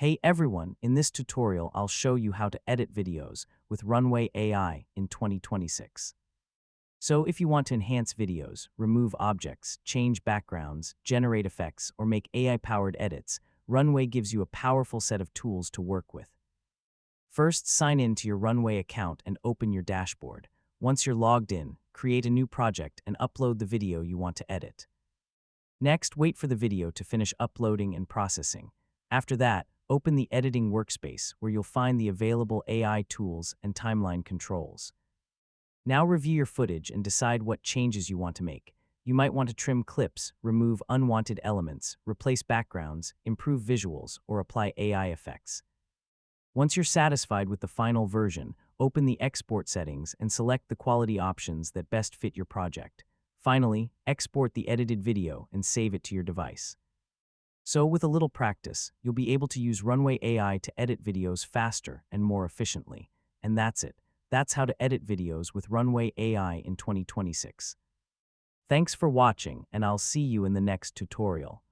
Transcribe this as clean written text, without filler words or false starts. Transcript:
Hey everyone, in this tutorial I'll show you how to edit videos with Runway AI in 2026. So if you want to enhance videos, remove objects, change backgrounds, generate effects, or make AI-powered edits, Runway gives you a powerful set of tools to work with. First, sign in to your Runway account and open your dashboard. Once you're logged in, create a new project and upload the video you want to edit. Next, wait for the video to finish uploading and processing. After that, open the editing workspace where you'll find the available AI tools and timeline controls. Now review your footage and decide what changes you want to make. You might want to trim clips, remove unwanted elements, replace backgrounds, improve visuals, or apply AI effects. Once you're satisfied with the final version, open the export settings and select the quality options that best fit your project. Finally, export the edited video and save it to your device. So with a little practice, you'll be able to use Runway AI to edit videos faster and more efficiently. And that's it. That's how to edit videos with Runway AI in 2026. Thanks for watching, and I'll see you in the next tutorial.